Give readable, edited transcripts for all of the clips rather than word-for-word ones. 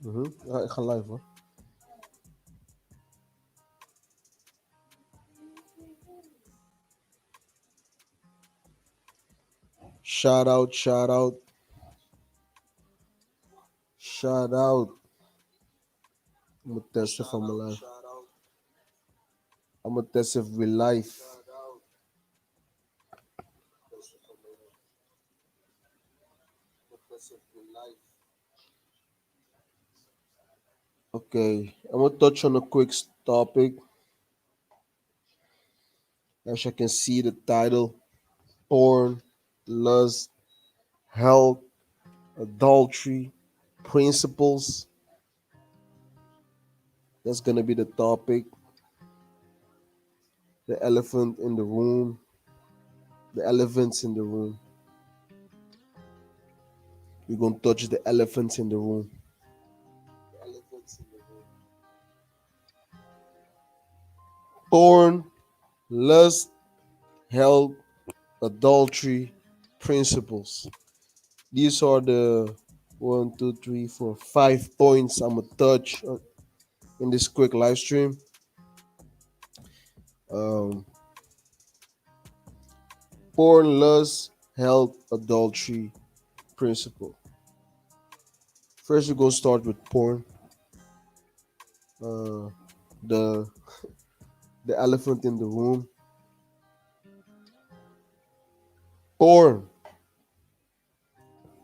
Ja, ik ga live hoor. Shout out, shout out, shout out. I'm gonna test if I'm alive. I'm gonna test if we live. Okay, I'm gonna touch on a quick topic. As you can see, the title: porn, lust, health, adultery, principles. That's gonna be the topic. The elephant in the room. The elephants in the room. We're gonna touch the elephants in the room. Porn, lust, health, adultery, principles. These are the 5 points I'm gonna touch in this quick live stream. Um, Porn, lust, health, adultery, principle. First, we're gonna start with porn. Uh, the the elephant in the room. Porn,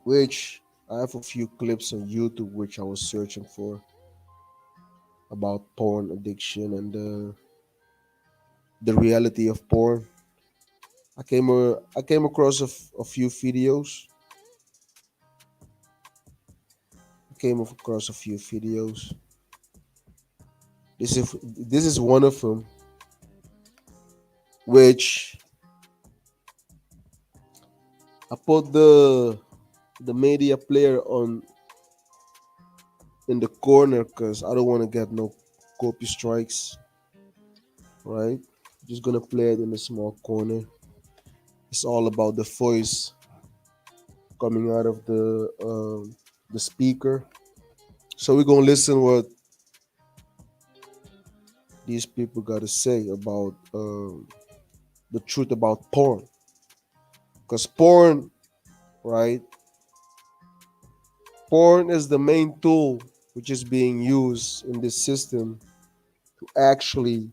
which I have a few clips on YouTube which I was searching for about porn addiction and the reality of porn. I came across a few videos. I came across a few videos. This is one of them, which I put the media player on in the corner because I don't want to get no copy strikes. Right, just gonna play it in a small corner. It's all about the voice coming out of the speaker. So we're gonna listen what these people got to say about the truth about porn. Because porn, right? Porn is the main tool which is being used in this system to actually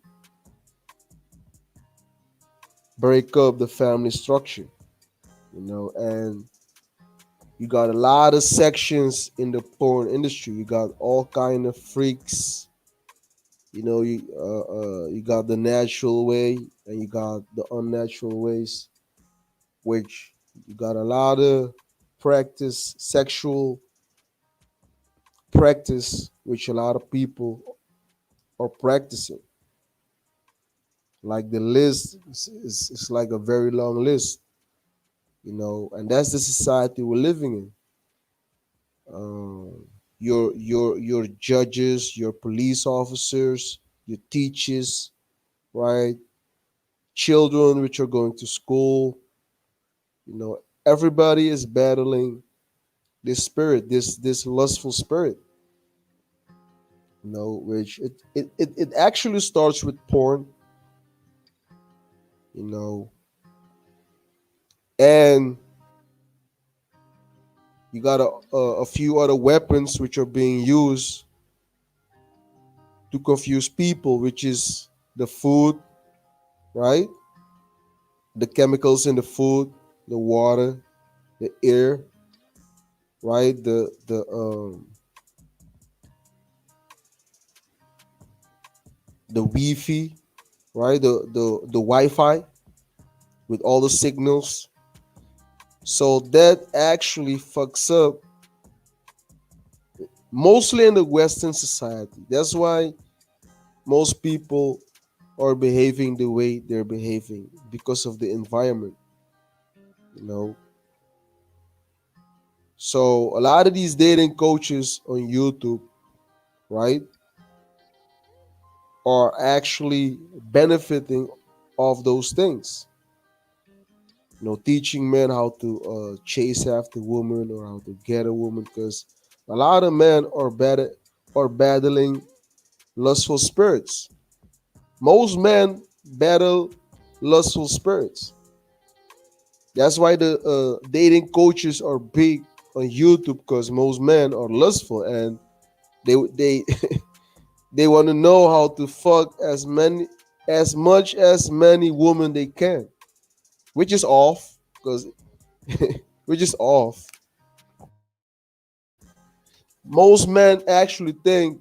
break up the family structure, and you got a lot of sections in the porn industry. You got all kind of freaks. You got the natural way and you got the unnatural ways, which you got a lot of practice, sexual practice, which a lot of people are practicing. Like the list is like a very long list, and that's the society we're living in. Your judges, your police officers, your teachers, right? Children which are going to school, everybody is battling this spirit, this lustful spirit, which it actually starts with porn, you know, and you got a few other weapons which are being used to confuse people, which is the food, right? The chemicals in the food, the water, the air, right? The Wi-Fi, right? The Wi-Fi with all the signals. So that actually fucks up mostly in the Western society. That's why most people are behaving the way they're behaving because of the environment, you know. So a lot of these dating coaches on YouTube, right, are actually benefiting of those things. Teaching men how to chase after women or how to get a woman, because A lot of men are battling lustful spirits. Most men battle lustful spirits. That's why the dating coaches are big on YouTube because most men are lustful and they they want to know how to fuck as much as many women they can, which is off because which is off. Most men actually think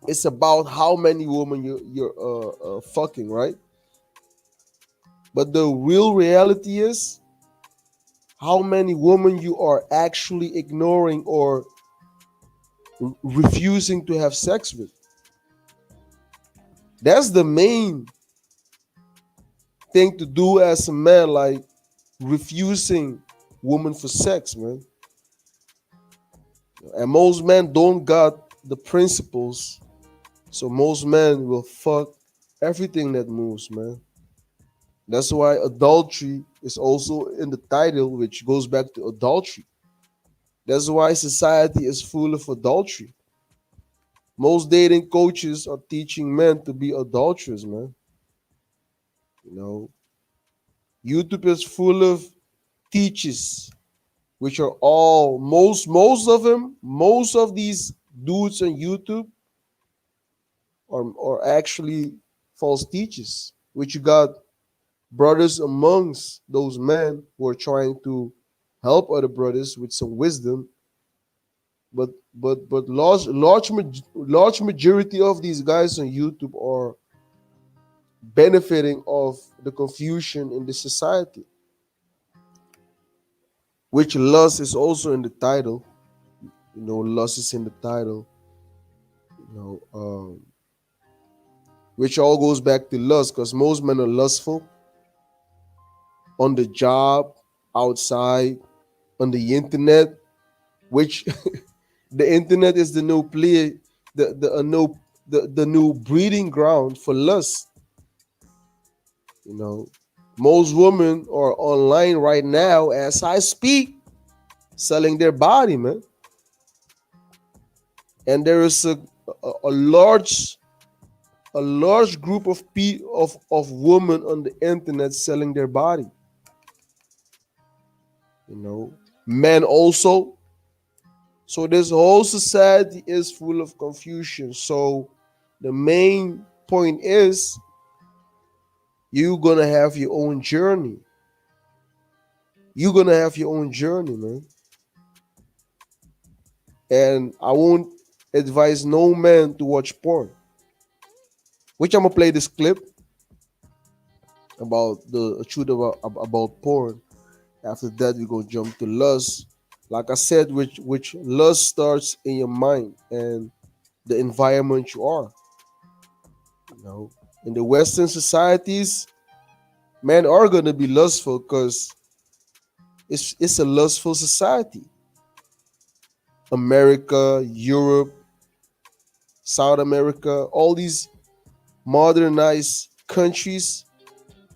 it's about how many women you're fucking, right? But the real reality is how many women you are actually ignoring or refusing to have sex with. That's the main thing to do as a man, like refusing women for sex, man. And most men don't got the principles, so most men will fuck everything that moves, man. That's why adultery is also in the title, which goes back to adultery. That's why society is full of adultery. Most dating coaches are teaching men to be adulterers, man. You know, YouTube is full of teachers, which are all most of them, most of these dudes on YouTube are actually false teachers. Which you got brothers amongst those men who are trying to help other brothers with some wisdom, but large majority of these guys on YouTube are benefiting of the confusion in the society, which lust is also in the title. You know, lust is in the title. You know, which all goes back to lust because most men are lustful on the job, outside, on the internet, which the internet is the new play, the new breeding ground for lust. You know, most women are online right now as I speak, selling their body, man. And there is a large group of women on the internet selling their body. You know, men also. So this whole society is full of confusion. So the main point is you're gonna have your own journey. You're gonna have your own journey, man. And I won't advise no man to watch porn. Which I'm gonna play this clip about the truth about porn. After that, we're gonna jump to lust. Like I said, which lust starts in your mind and the environment you are. You know, in the Western societies, men are gonna be lustful because it's a lustful society. America, Europe, South America, all these modernized countries,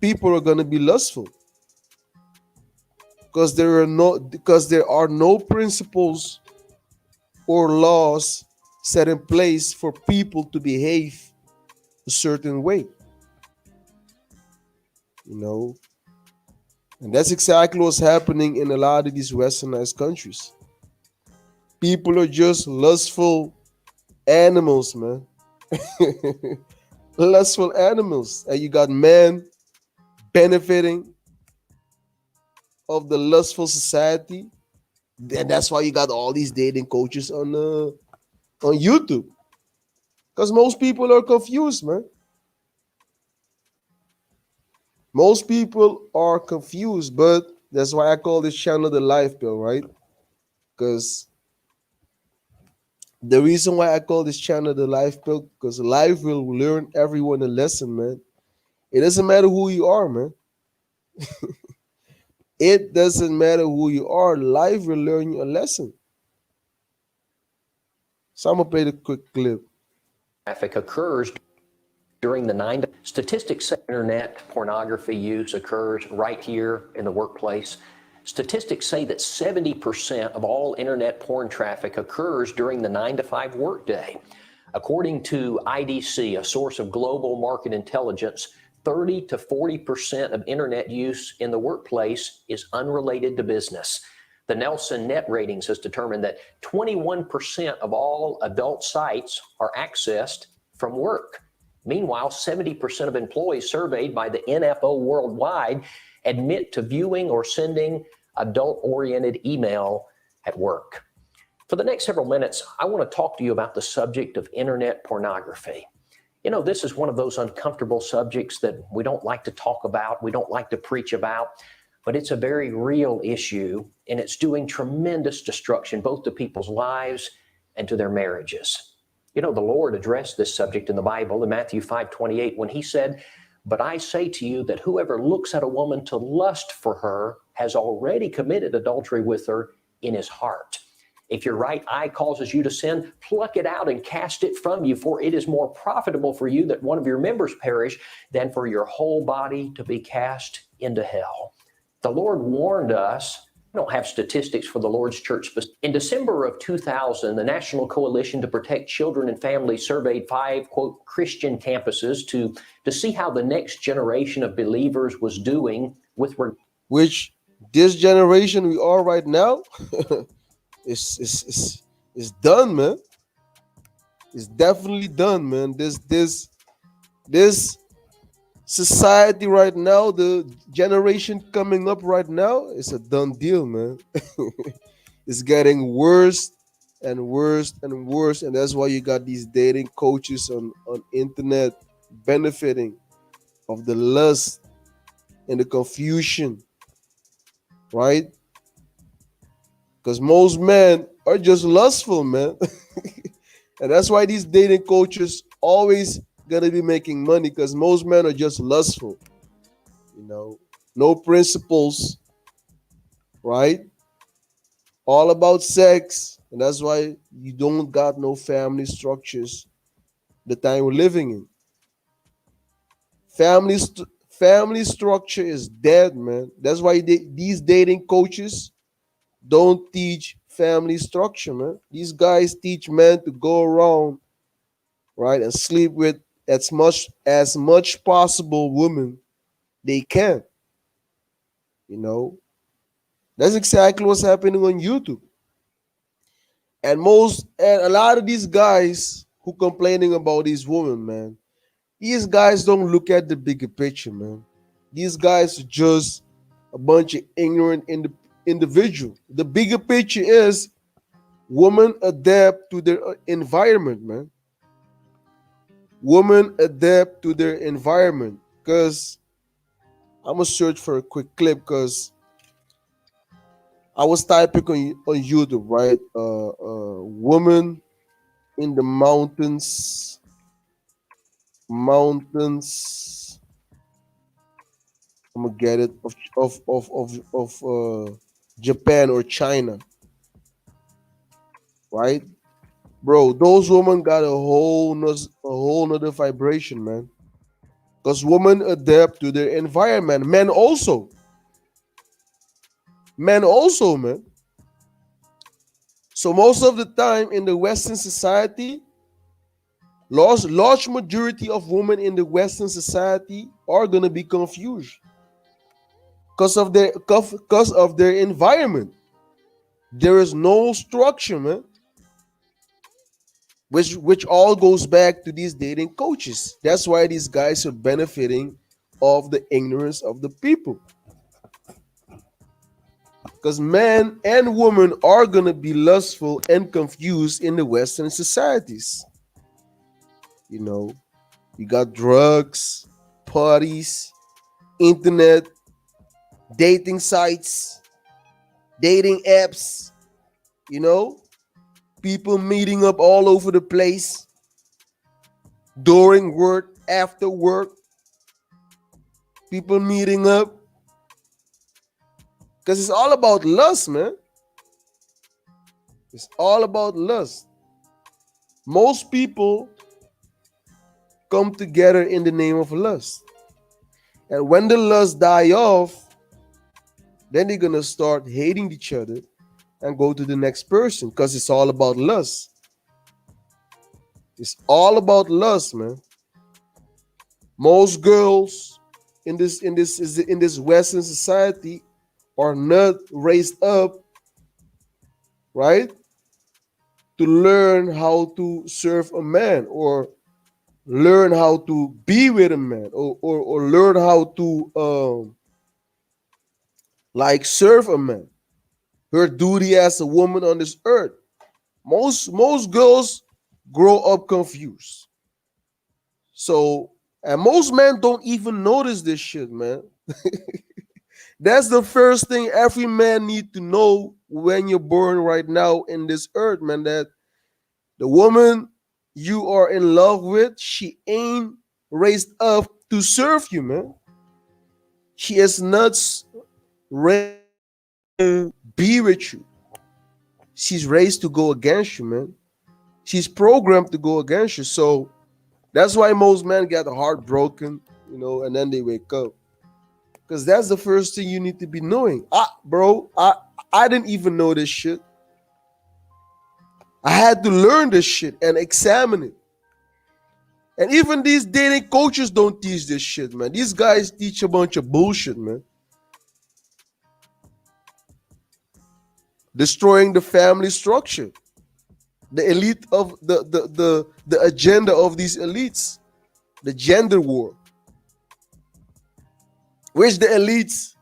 people are gonna be lustful because there are no principles or laws set in place for people to behave a certain way. You know, and that's exactly what's happening in a lot of these westernized countries. People are just lustful animals, man. Lustful animals. And you got men benefiting of the lustful society. And that's why you got all these dating coaches on YouTube. Because most people are confused, man. Most people are confused, but that's why I call this channel the life pill, right? Because the reason why I call this channel the life pill, because life will learn everyone a lesson, man. It doesn't matter who you are, man. It doesn't matter who you are. Life will learn you a lesson. So I'm gonna play the quick clip. Traffic occurs during the 9 statistics say internet pornography use occurs right here in the workplace. Statistics say that 70% of all internet porn traffic occurs during the 9 to 5 workday. According to IDC, a source of global market intelligence, 30 to 40% of internet use in the workplace is unrelated to business. The Nelson Net Ratings has determined that 21% of all adult sites are accessed from work. Meanwhile, 70% of employees surveyed by the NFO worldwide admit to viewing or sending adult-oriented email at work. For the next several minutes, I want to talk to you about the subject of internet pornography. You know, this is one of those uncomfortable subjects that we don't like to talk about, we don't like to preach about, but it's a very real issue, and it's doing tremendous destruction both to people's lives and to their marriages. You know, the Lord addressed this subject in the Bible in Matthew 5:28 when he said, "But I say to you that whoever looks at a woman to lust for her has already committed adultery with her in his heart. If your right eye causes you to sin, pluck it out and cast it from you, for it is more profitable for you that one of your members perish than for your whole body to be cast into hell." The Lord warned us. We don't have statistics for the Lord's church, but in December of 2000, the National Coalition to Protect Children and Families surveyed 5, quote, Christian campuses to see how the next generation of believers was doing with which this generation we are right now is done, man. It's definitely done, man. This society right now, the generation coming up right now, it's a done deal, man. It's getting worse and worse and worse, and that's why you got these dating coaches on internet benefiting of the lust and the confusion, right? Because most men are just lustful, man. And that's why these dating coaches always gonna be making money, because most men are just lustful, you know, no principles, right? All about sex, and that's why you don't got no family structures. The time we're living in, family structure is dead, man. That's why these dating coaches don't teach family structure, man. These guys teach men to go around, right, and sleep with as much possible women they can. You know, that's exactly what's happening on YouTube. And a lot of these guys who complaining about these women, man, these guys don't look at the bigger picture, man. These guys are just a bunch of ignorant individual. The bigger picture is women adapt to their environment, man. Women adapt to their environment. Because I'm gonna search for a quick clip, because I was typing on YouTube, right? Woman in the mountains. I'm gonna get it of Japan or China, right? Bro, those women got a whole nother vibration, man. Because women adapt to their environment. Men also, man. So most of the time in the Western society, large majority of women in the Western society are gonna be confused because of their environment. There is no structure, man. Which all goes back to these dating coaches. That's why these guys are benefiting of the ignorance of the people. Because men and women are gonna be lustful and confused in the Western societies. You know, you got drugs, parties, internet, dating sites, dating apps, you know, people meeting up all over the place during work, after work, people meeting up. Because it's all about lust, man. It's all about lust. Most people come together in the name of lust. And when the lust die off, Then they're gonna start hating each other and go to the next person because it's all about lust. It's all about lust, man. Most girls in this Western society are not raised up, right, to learn how to serve a man, or learn how to be with a man, or learn how to like serve a man. Her duty as a woman on this earth. Most girls grow up confused. So, and most men don't even notice this shit, man. That's the first thing every man need to know when you're born right now in this earth, man. That the woman you are in love with, she ain't raised up to serve you, man. She is not raised to be with you. She's raised to go against you, man. She's programmed to go against you. So that's why most men get heartbroken, and then they wake up. Because that's the first thing you need to be knowing. Bro, I didn't even know this shit. I had to learn this shit and examine it. And even these dating coaches don't teach this shit, man. These guys teach a bunch of bullshit, man. Destroying the family structure. The elite of the agenda of these elites. The gender war. Which the elites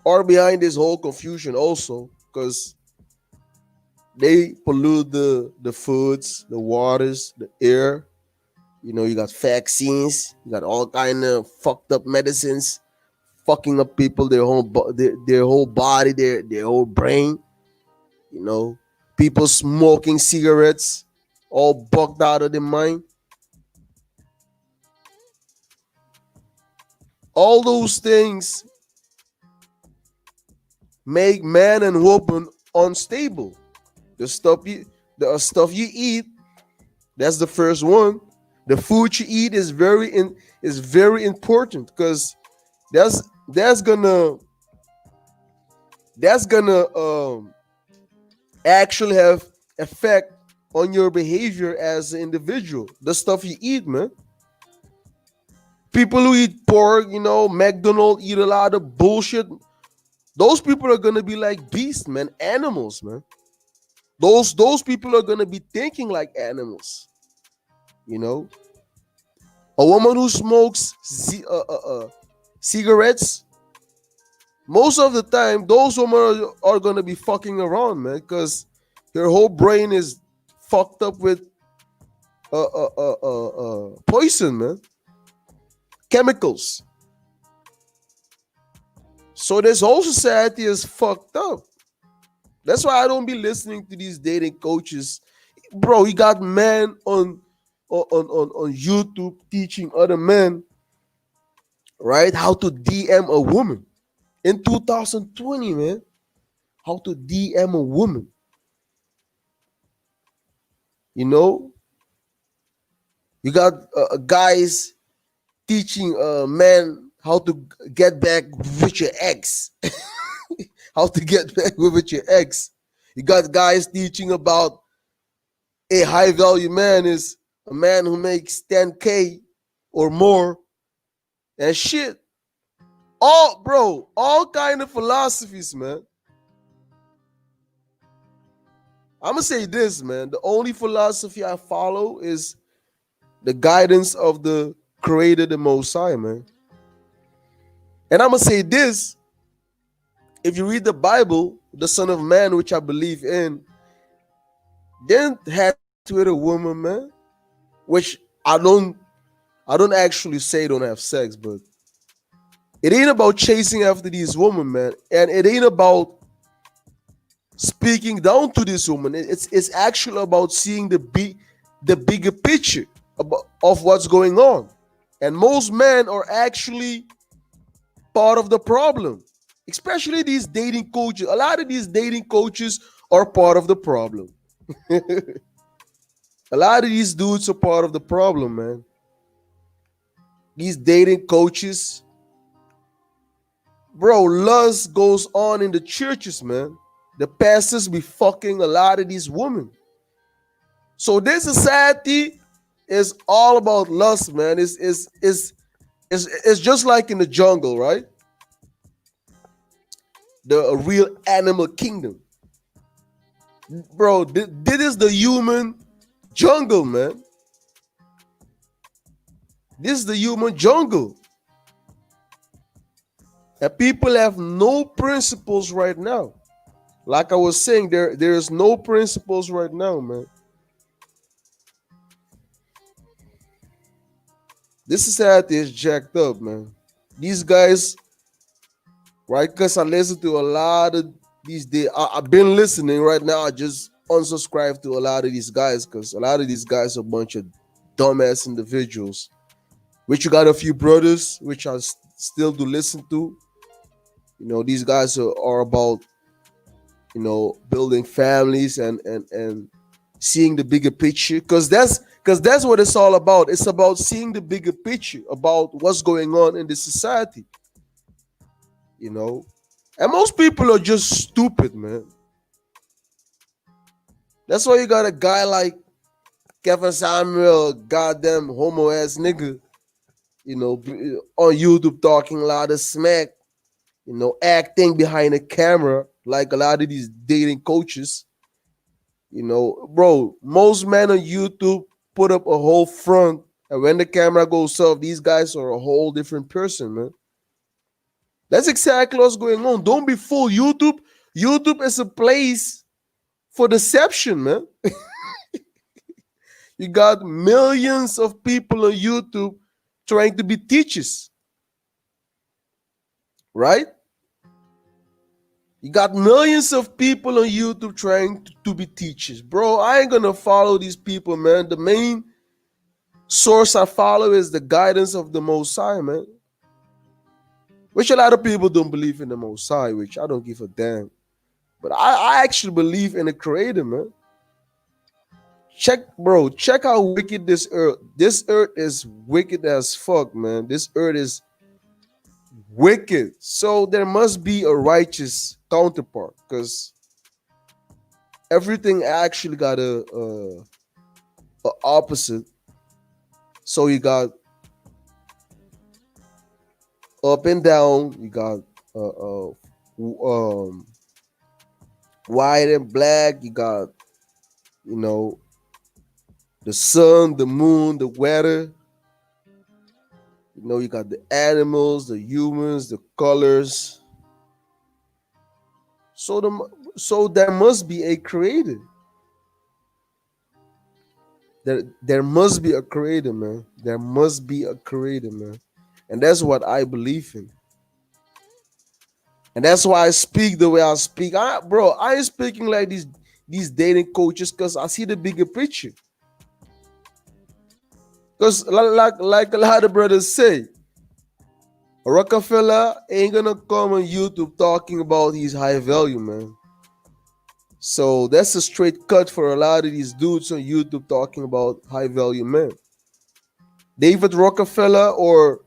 are behind this whole confusion also, because they pollute the foods, the waters, the air. You got vaccines, you got all kind of fucked up medicines, fucking up people, their whole body, their whole brain. People smoking cigarettes, all bugged out of their mind. All those things make man and woman unstable. The stuff you eat, that's the first one. The food you eat is very important, because that's gonna actually have effect on your behavior as an individual. The stuff you eat, man. People who eat pork, McDonald's, eat a lot of bullshit. Those people are gonna be like beasts, man, animals, man. Those people are gonna be thinking like animals. You know, a woman who smokes cigarettes, most of the time, those women are gonna be fucking around, man, because her whole brain is fucked up with poison, man, chemicals. So this whole society is fucked up. That's why I don't be listening to these dating coaches, bro. You got men on YouTube teaching other men, right, how to DM a woman in 2020, man. How to DM a woman, you know. You got guys teaching men how to get back with your ex, how to get back with your ex. You got guys teaching about a high value man is a man who makes 10K or more and shit. All kind of philosophies, man. I'm gonna say this, man. The only philosophy I follow is the guidance of the Creator, the Most High, man. And I'm gonna say this: if you read the Bible, the Son of Man, which I believe in, didn't have sex with a woman, man. Which I don't actually say don't have sex, but it ain't about chasing after these women, man, and it ain't about speaking down to this woman. It's actually about seeing the bigger picture of what's going on. And most men are actually part of the problem, especially these dating coaches. A lot of these dating coaches are part of the problem. A lot of these dudes are part of the problem, man. These dating coaches, bro, lust goes on in the churches, man. The pastors be fucking a lot of these women. So this society is all about lust, man. It's just like in the jungle, right? The real animal kingdom. Bro, this is the human jungle, man. This is the human jungle. And people have no principles right now. Like I was saying, there's no principles right now, man. This society is jacked up, man. These guys, right? Because I listen to a lot of these days. I've been listening right now. I just unsubscribe to a lot of these guys because a lot of these guys are a bunch of dumbass individuals. Which you got a few brothers, which I still do listen to. You know, these guys are about, building families and seeing the bigger picture. Because that's what it's all about. It's about seeing the bigger picture about what's going on in the society. You know, and most people are just stupid, man. That's why you got a guy like Kevin Samuel, goddamn homo ass nigga, on YouTube talking a lot of smack, acting behind a camera like a lot of these dating coaches. Bro, most men on YouTube put up a whole front, and when the camera goes off, these guys are a whole different person, man. That's exactly what's going on. Don't be fooled. YouTube is a place for deception, man. You got millions of people on YouTube trying to be teachers, right? You got millions of people on YouTube trying to be teachers. Bro, I ain't gonna follow these people, man. The main source I follow is the guidance of the Most High, man. Which a lot of people don't believe in the Most High, which I don't give a damn. But I actually believe in the Creator, man. Check how wicked this earth. This earth is wicked as fuck, man. This earth is wicked. So there must be a righteous counterpart, because everything actually got a opposite. So you got up and down. You got white and black. You got the sun, the moon, the weather. You got the animals, the humans, the colors. So there must be a creator. There must be a creator, man. There must be a creator, man. And that's what I believe in. And that's why I speak the way I speak. I ain't speaking like these dating coaches because I see the bigger picture. Because like a lot of brothers say, Rockefeller ain't gonna come on YouTube talking about his high value, man. So that's a straight cut for a lot of these dudes on YouTube talking about high value men. David Rockefeller or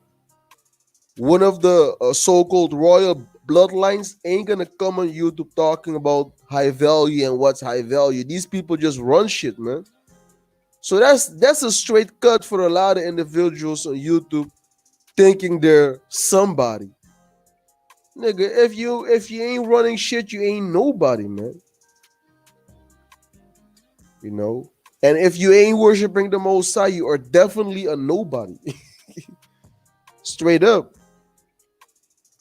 one of the so-called royal bloodlines ain't gonna come on YouTube talking about high value and what's high value. These people just run shit, man. So that's a straight cut for a lot of individuals on YouTube thinking they're somebody. Nigga, if you ain't running shit, you ain't nobody, man. And if you ain't worshiping the Most High, you are definitely a nobody. Straight up.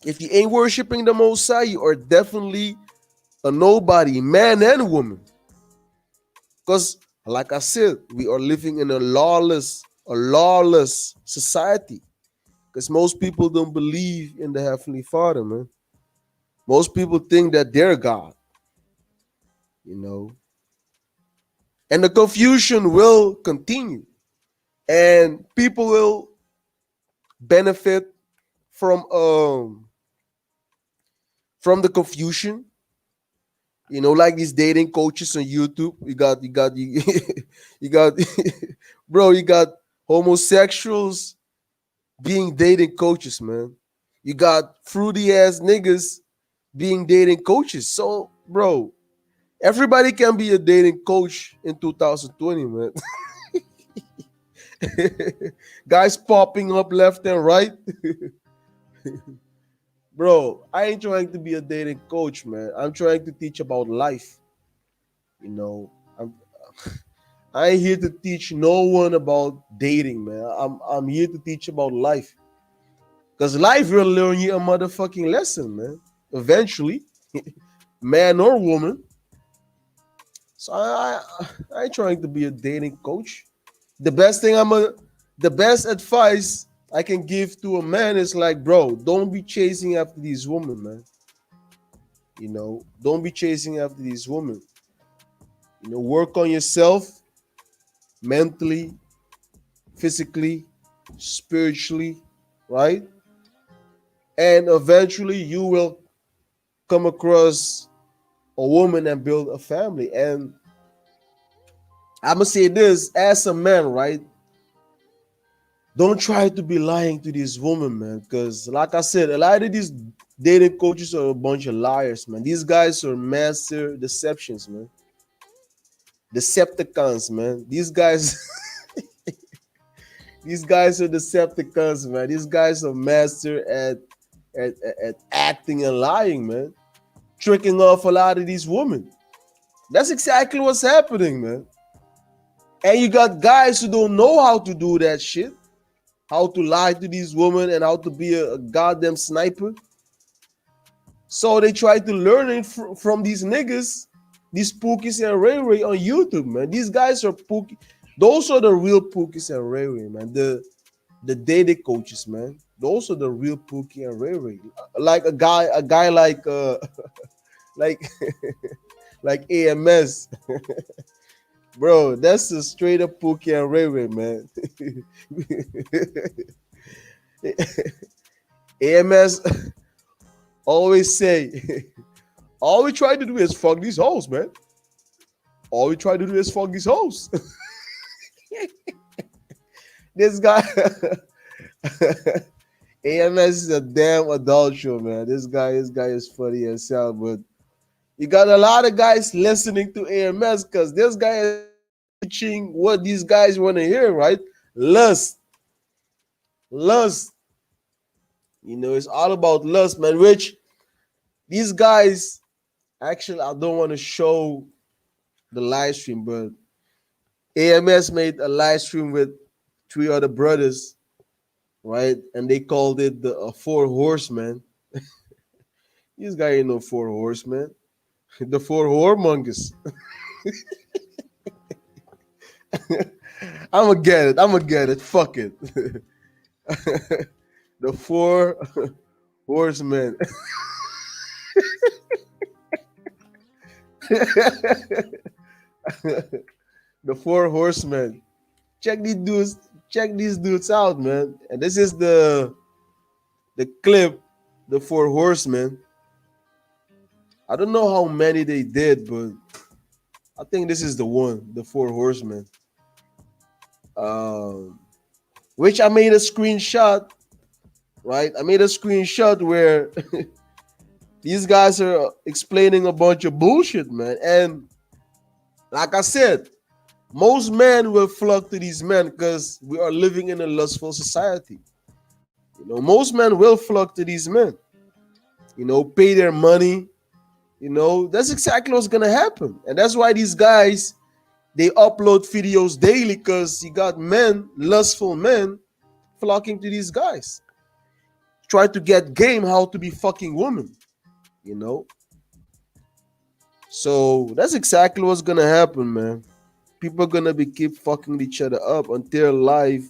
If you ain't worshiping the Most High, you are definitely a nobody, man and woman. Because, like I said, we are living in a lawless society. Because most people don't believe in the Heavenly Father, man. Most people think that they're God. And the confusion will continue. And people will benefit from the confusion. Like these dating coaches on YouTube. You got bro, you got homosexuals being dating coaches, man. You got fruity ass niggas being dating coaches. So, bro, everybody can be a dating coach in 2020, man. Guys popping up left and right. Bro, I ain't trying to be a dating coach, man. I'm trying to teach about life. You know, I'm I ain't here to teach no one about dating, man. I'm here to teach about life. Cause life will learn you a motherfucking lesson, man. Eventually, man or woman. So I ain't trying to be a dating coach. The best thing the best advice I can give to a man is like, bro, don't be chasing after these women, man. Don't be chasing after these women. Work on yourself mentally, physically, spiritually, right? And eventually you will come across a woman and build a family. And I'm gonna say this as a man, right? Don't try to be lying to these women, man. Because, like I said, a lot of these dating coaches are a bunch of liars, man. These guys are master deceptions, man. Decepticons, man. These guys, these guys are Decepticons, man. These guys are master at acting and lying, man. Tricking off a lot of these women. That's exactly what's happening, man. And you got guys who don't know how to do that shit, how to lie to these women and how to be a goddamn sniper. So they try to learn it from these niggas, these Pookies and Ray Ray on YouTube, man. These guys are Pookie. Those are the real Pookies and Ray Ray, man. The dating coaches, man. Those are the real Pookie and Ray Ray. Like a guy like like like AMS. Bro, that's a straight up Pookie and Ray Ray, man. AMS always say, all we try to do is fuck these hoes, man. All we try to do is fuck these hoes. This guy, AMS is a damn adult show, man. This guy is funny as hell, but you got a lot of guys listening to AMS because this guy is preaching what these guys want to hear, right? Lust, lust. It's all about lust, man. Which these guys, actually, I don't want to show the live stream, but AMS made a live stream with three other brothers, right? And they called it the Four Horsemen. This guy ain't no Four Horsemen. The Four Whoremongers. I'm gonna get it. I'm gonna get it. Fuck it. The Four Horsemen. The Four Horsemen. Check these dudes. Check these dudes out, man. And this is the clip. The Four Horsemen. I don't know how many they did, but I think this is the one. The Four Horsemen. Um, which I made a screenshot. Right, I made a screenshot where these guys are explaining a bunch of bullshit, man. And like I said, most men will flock to these men because we are living in a lustful society. Most men will flock to these men. Pay their money. That's exactly what's gonna happen, and that's why these guys they upload videos daily because you got men, lustful men, flocking to these guys. Try to get game how to be fucking women. You know, so that's exactly what's gonna happen, man. People are gonna be keep fucking each other up until life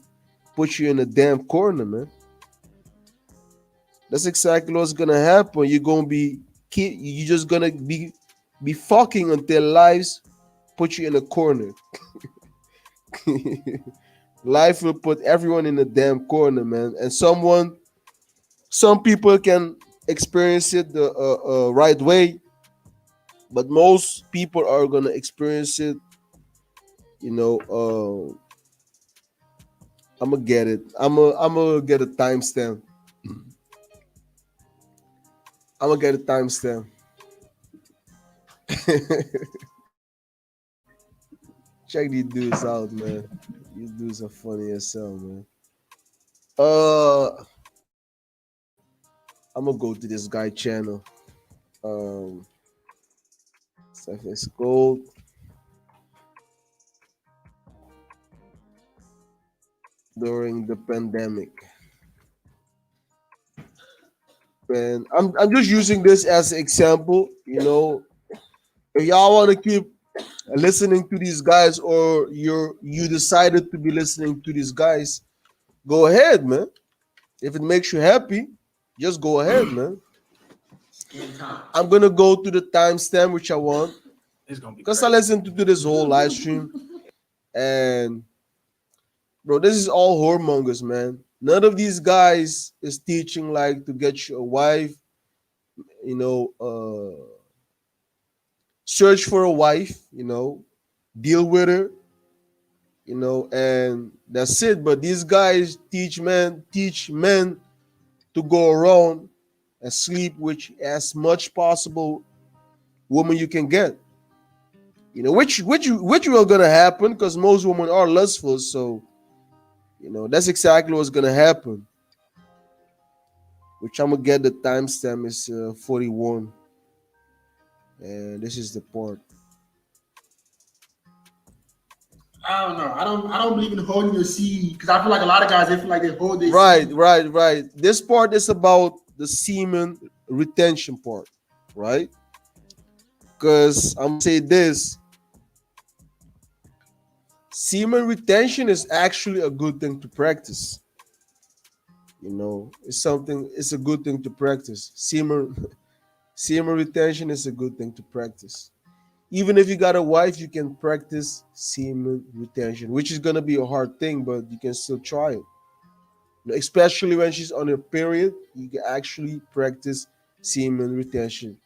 puts you in a damn corner, man. That's exactly what's gonna happen. You're gonna be you just gonna be fucking until lives put you in a corner. Life will put everyone in a damn corner, man. And some people can experience it the right way, but most people are gonna experience it. You know, I'm gonna get it. I'm gonna get a timestamp. I'm gonna get a timestamp. Check these dudes out, man. These dudes are funny as hell, man. Uh, I'm gonna go to this guy channel. Um, it's called during the pandemic. And I'm just using this as an example. If y'all want to keep listening to these guys, or you decided to be listening to these guys, go ahead, man. If it makes you happy, just go ahead, man. I'm gonna go to the timestamp which I want, It's gonna be because I listened to this whole live stream, and bro, this is all whoremongers, man. None of these guys is teaching like to get you a wife, you know, search for a wife, deal with her, and that's it. But these guys teach men to go around and sleep with as much possible woman you can get. Which will gonna happen, because most women are lustful. So that's exactly what's gonna happen. Which I'm gonna get the timestamp is 41, and this is the part. I don't know. I don't believe in holding your seed, because I feel like a lot of guys, they feel like they hold their Right, seed. right. This part is about the semen retention part, right? Because I'm gonna say this: semen retention is actually a good thing to practice. It's a good thing to practice. Semen retention is a good thing to practice. Even if you got a wife, you can practice semen retention, which is gonna be a hard thing, but you can still try it. Especially when she's on her period, you can actually practice semen retention.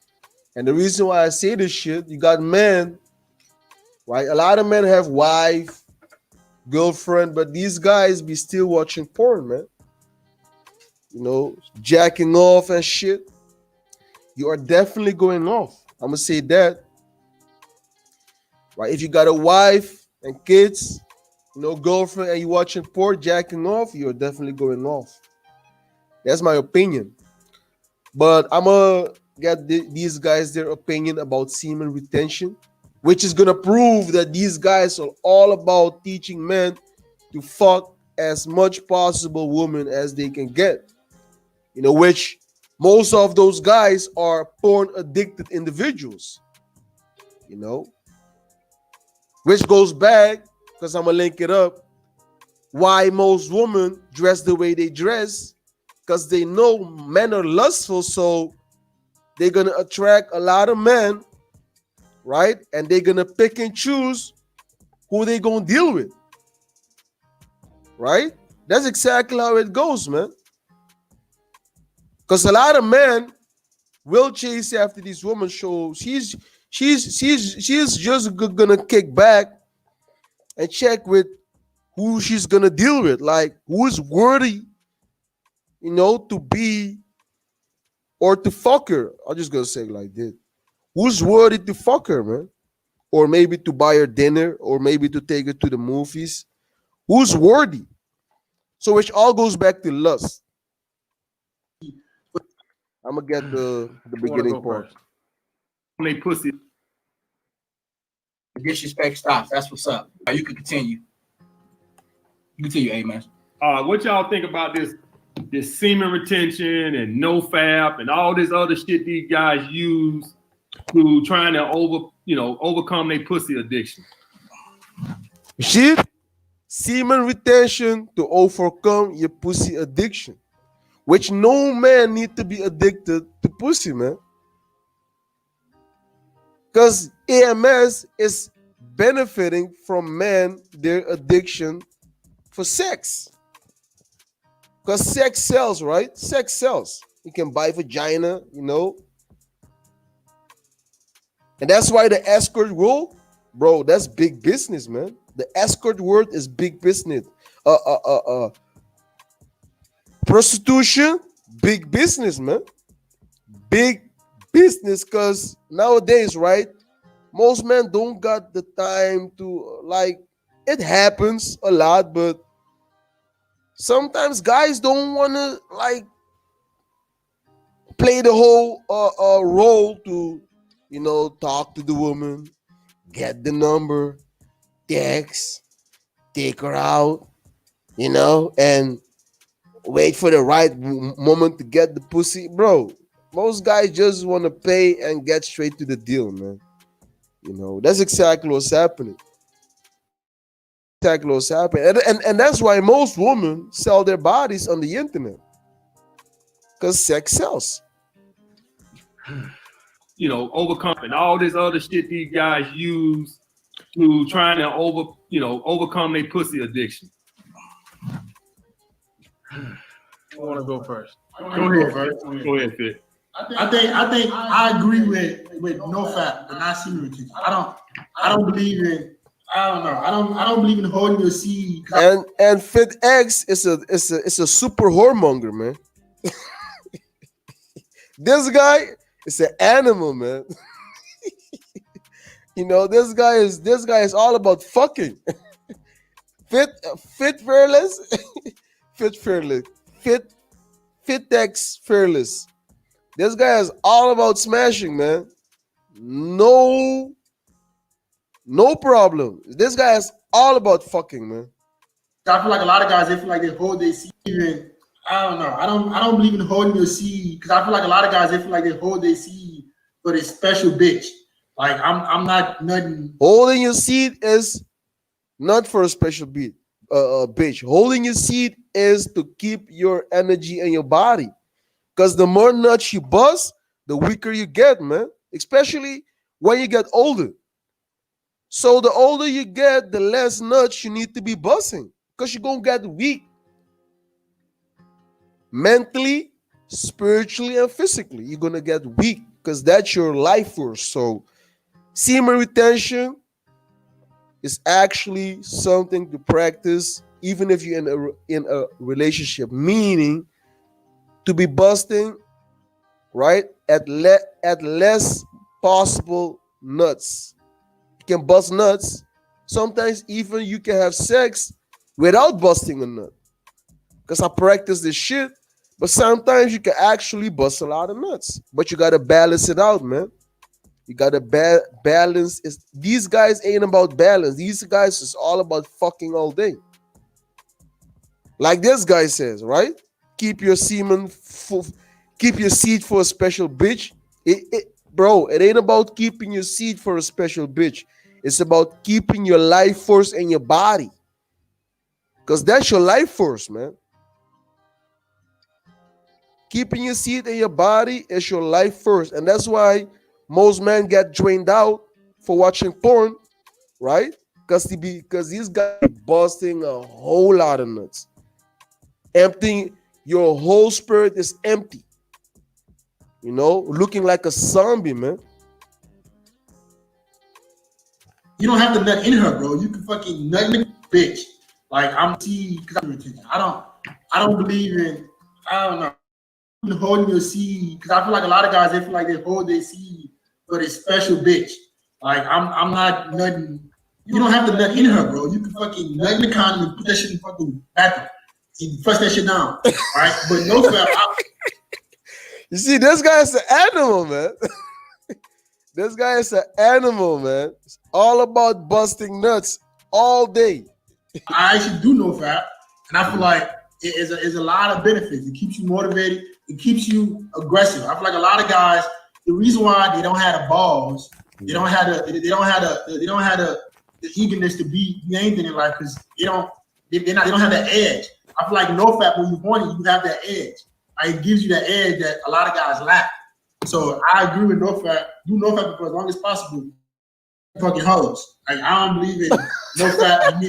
And the reason why I say this shit, you got men, right? A lot of men have wife, girlfriend, but these guys be still watching porn, man. Jacking off and shit. You are definitely going off. I'm gonna say that, right? If you got a wife and kids, girlfriend, and you watching porn, jacking off, you're definitely going off. That's my opinion. But I'm gonna get these guys their opinion about semen retention, which is gonna prove that these guys are all about teaching men to fuck as much possible women as they can get. Which most of those guys are porn addicted individuals. Which goes back, because I'm gonna link it up, why most women dress the way they dress, because they know men are lustful, so they're gonna attract a lot of men, right? And they're gonna pick and choose who they gonna deal with, right? That's exactly how it goes, man. Because a lot of men will chase after these women, so she's just gonna kick back and check with who she's gonna deal with, like who's worthy, to be or to fuck her. I'm just gonna say it like that. Who's worthy to fuck her, man? Or maybe to buy her dinner, or maybe to take her to the movies. Who's worthy? So which all goes back to lust. I'm gonna get the beginning part. When they pussy. The disrespect stops. That's what's up. You can continue. You continue, Amen. What y'all think about this semen retention and no fap and all this other shit these guys use to trying to overcome their pussy addiction? Shit, semen retention to overcome your pussy addiction, which no man need to be addicted to pussy, man. Because AMS is benefiting from men their addiction for sex. Because sex sells, right? Sex sells. You can buy vagina, And that's why the escort world, bro, that's big business, man. The escort world is big business. Prostitution, big business, man. Big business, because nowadays, right, most men don't got the time to like. It happens a lot, but sometimes guys don't want to like play the whole role to, talk to the woman, get the number, text, take her out, and wait for the right moment to get the pussy, bro. Most guys just want to pay and get straight to the deal, man. That's exactly what's happening. Exactly what's happening, and that's why most women sell their bodies on the internet, because sex sells. Overcome and all this other shit these guys use to trying to overcome their pussy addiction. I want to go first. Go ahead, Fit. I agree with no fat, but not semen retention. I don't believe in. I don't know. I don't believe in holding your seed. And Fit X is a super whoremonger, man. This guy is an animal, man. This guy is all about fucking. Fit fearless, fit fearless, fit X fearless. This guy is all about smashing, man. No problem. This guy is all about fucking, man. I feel like a lot of guys, they feel like they hold their seed. Even I don't know. I don't believe in holding your seed, because I feel like a lot of guys, they feel like they hold their seed for this special bitch. Like I'm not nothing. Holding your seed is not for a special bitch. Holding your seed is to keep your energy in your body. Because the more nuts you bust, the weaker you get, man. Especially when you get older. So the older you get, the less nuts you need to be busting. Because you're going to get weak. Mentally, spiritually, and physically. You're going to get weak. Because that's your life force. So semen retention is actually something to practice even if you're in a relationship. Meaning to be busting, right, at less possible nuts. You can bust nuts. Sometimes even you can have sex without busting a nut. Because I practice this shit. But sometimes you can actually bust a lot of nuts. But you got to balance it out, man. You got to balance. These guys ain't about balance. These guys is all about fucking all day. Like this guy says, right? Keep your seed for a special bitch. Bro, it ain't about keeping your seed for a special bitch. It's about keeping your life force in your body. Because that's your life force, man. Keeping your seed in your body is your life force. And that's why most men get drained out for watching porn, right? Because these guys are busting a whole lot of nuts. Emptying, your whole spirit is empty. Looking like a zombie, man. You don't have to nut in her, bro. You can fucking nut in the bitch. Like I'm seed, because I don't believe in. I don't know. Holding your seed, because I feel like a lot of guys, they feel like they hold their seed for this special bitch. Like I'm not nutting. You don't have to nut in her, bro. You can fucking nut in the condom and put that shit in the fucking bathroom. You flush that shit down, right? But no fap. You see, this guy is an animal, man. This guy is an animal, man. It's all about busting nuts all day. I actually do no fap, and I feel like it is a lot of benefits. It keeps you motivated. It keeps you aggressive. I feel like a lot of guys, the reason why they don't have the balls, they don't have the eagerness to be anything in life, because they don't have that edge. I feel like no fap, when you want it, you have that edge. Like, it gives you that edge that a lot of guys lack. So I agree with no fap. Do no fap for as long as possible. Fucking hoes. Like, I don't believe in no fap.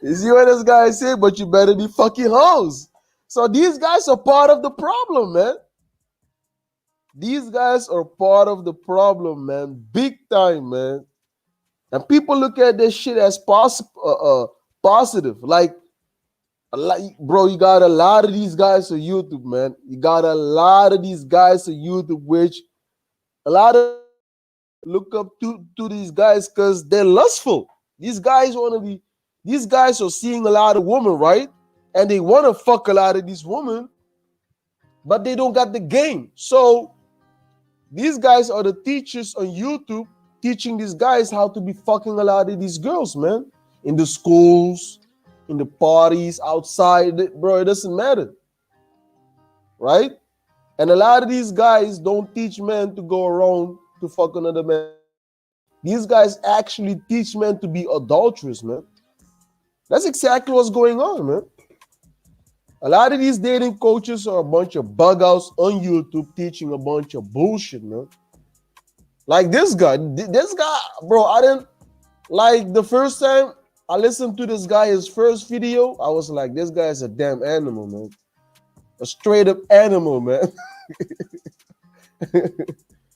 You see what this guy said? But you better be fucking hoes. So these guys are part of the problem, man. These guys are part of the problem, man. Big time, man. And people look at this shit as positive. Like, Bro, you got a lot of these guys on YouTube, man. You got a lot of these guys on YouTube, which a lot of look up to these guys because they're lustful. These guys want to be. These guys are seeing a lot of women, right? And they want to fuck a lot of these women, but they don't got the game. So these guys are the teachers on YouTube teaching these guys how to be fucking a lot of these girls, man. In the schools, in the parties, outside, bro, it doesn't matter. Right? And a lot of these guys don't teach men to go around to fuck another man. These guys actually teach men to be adulterous, man. That's exactly what's going on, man. A lot of these dating coaches are a bunch of bug outs on YouTube teaching a bunch of bullshit, man. Like this guy, bro, I didn't like the first time I listened to this guy, his first video, I was like, this guy is a damn animal, man. A straight up animal, man.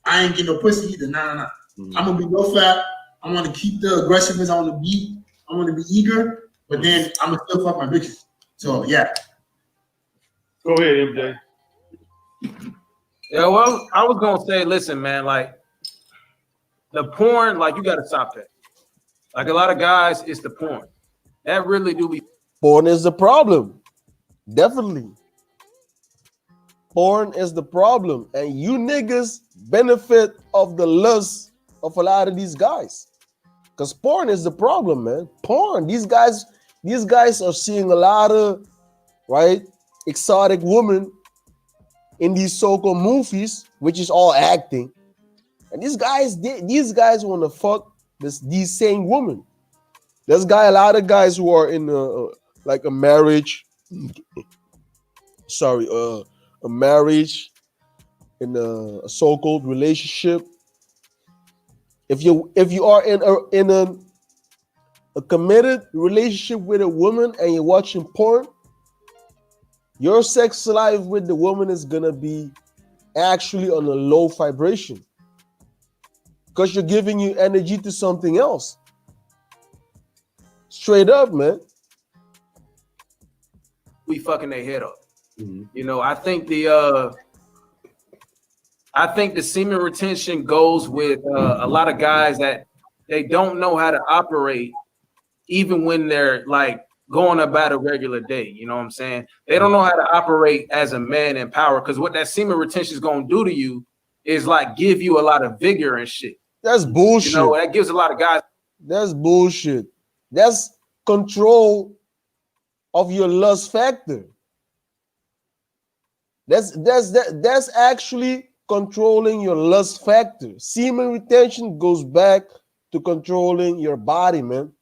I ain't getting no pussy either. Nah. I'm gonna be low fat. I want to keep the aggressiveness. I want to be eager, but then I'm gonna still fuck my bitches. So yeah. Go ahead, MJ. Yeah, well, I was gonna say, listen, man, like the porn, like you gotta stop that. Like a lot of guys, it's the porn. That really do be Porn is the problem. Definitely. Porn is the problem. And you niggas benefit of the lust of a lot of these guys. Because porn is the problem, man. Porn. These guys are seeing a lot of, right, exotic women in these so-called movies, which is all acting. And these guys want to fuck these same women. There's a lot of guys who are in like a marriage. A marriage in a so-called relationship. If you are in a committed relationship with a woman and you're watching porn, your sex life with the woman is gonna be actually on a low vibration because you're giving you energy to something else. Straight up, man. we fucking their head up. You know, I think the semen retention goes with a lot of guys that they don't know how to operate, even when they're like going about a regular day. You know what I'm saying? They don't know how to operate as a man in power, because what that semen retention is going to do to you is like give you a lot of vigor and shit. That's bullshit. You know, that gives a lot of guys. That's bullshit. That's control of your lust factor. That's actually controlling your lust factor. Semen retention goes back to controlling your body, man.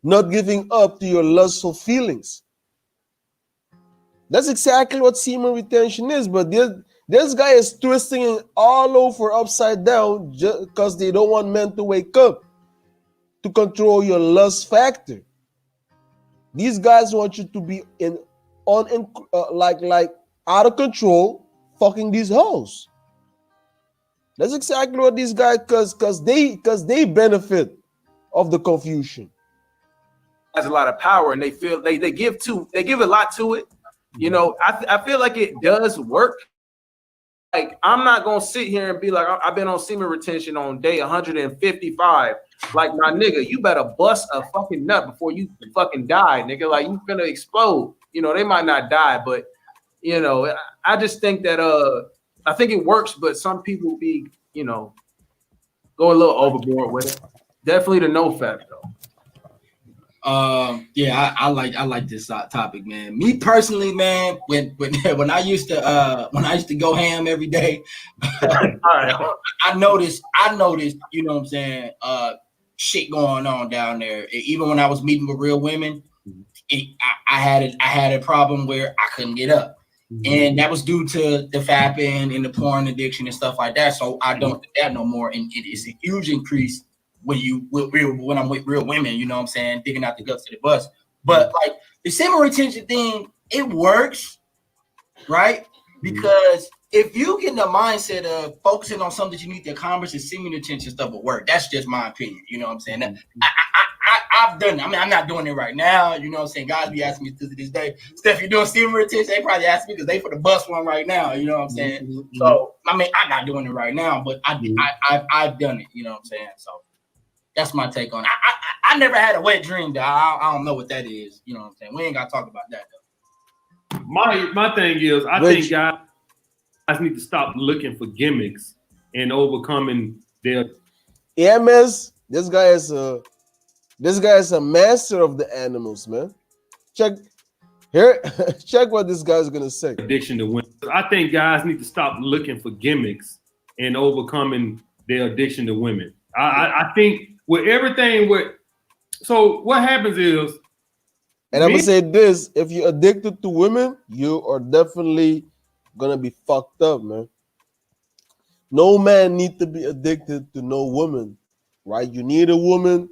Not giving up to your lustful feelings. That's exactly what semen retention is. But this guy is twisting it all over upside down just because they don't want men to wake up to control your lust factor. These guys want you to be like out of control, fucking these hoes. That's exactly what these guys, because they benefit of the confusion. Has a lot of power, and they feel they give a lot to it. You know, I feel like it does work. Like, I'm not gonna sit here and be like, I've been on semen retention on day 155. Like, my nigga, you better bust a fucking nut before you fucking die, nigga. Like, you finna explode. You know, they might not die, but you know, I just think that I think it works, but some people be, you know, go a little overboard with it. Definitely the no fact though. Yeah, I like this topic, man. Me personally, man, when I used to go ham every day, I noticed, you know what I'm saying, shit going on down there. Even when I was meeting with real women, I had a problem where I couldn't get up. And that was due to the fapping and the porn addiction and stuff like that. So I don't do that no more. And it is a huge increase when I'm with real women, you know what I'm saying, digging out the guts of the bus. But like the semen retention thing, it works, right? Because if you get in the mindset of focusing on something that you need to accomplish, the semen retention stuff will work. That's just my opinion. You know what I'm saying? I've done it. I mean, I'm not doing it right now. You know what I'm saying? Guys be asking me to this day, Steph, you doing semen retention? They probably ask me because they for the bus one right now. You know what I'm saying? Mm-hmm. So, I mean, I'm not doing it right now, but I've done it. You know what I'm saying? So that's my take on it. I never had a wet dream, though. I don't know what that is. You know what I'm saying? We ain't got to talk about that, though. My thing is, I think guys need to stop looking for gimmicks and overcoming their. EMS, this guy is a master of the animals, man. Check here. Check what this guy's gonna say. Addiction to women. I think guys need to stop looking for gimmicks and overcoming their addiction to women. I think with everything so what happens is, and I'm gonna say this: if you're addicted to women, you are definitely gonna be fucked up, man. No man need to be addicted to no woman, right? You need a woman,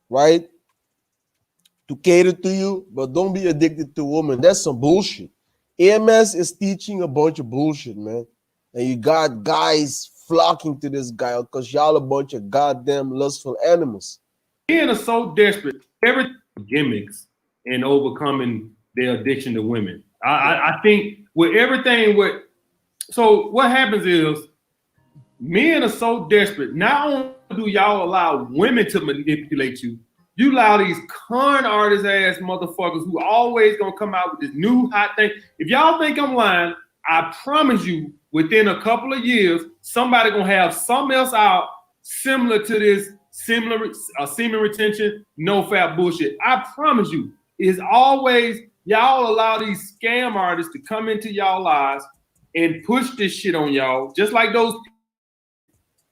right, to cater to you, but don't be addicted to women. That's some bullshit. AMS is teaching a bunch of bullshit, man. And you got guys flocking to this guy because y'all a bunch of goddamn lustful animals. Men are so desperate, every gimmicks and overcoming their addiction to women. I think with everything so what happens is, men are so desperate. Not only do y'all allow women to manipulate you, you allow these con artist ass motherfuckers who always gonna come out with this new hot thing. If y'all think I'm lying, I promise you, within a couple of years, somebody gonna have something else out similar to this, semen retention, no fap bullshit. I promise you, it's always y'all allow these scam artists to come into y'all lives and push this shit on y'all, just like those.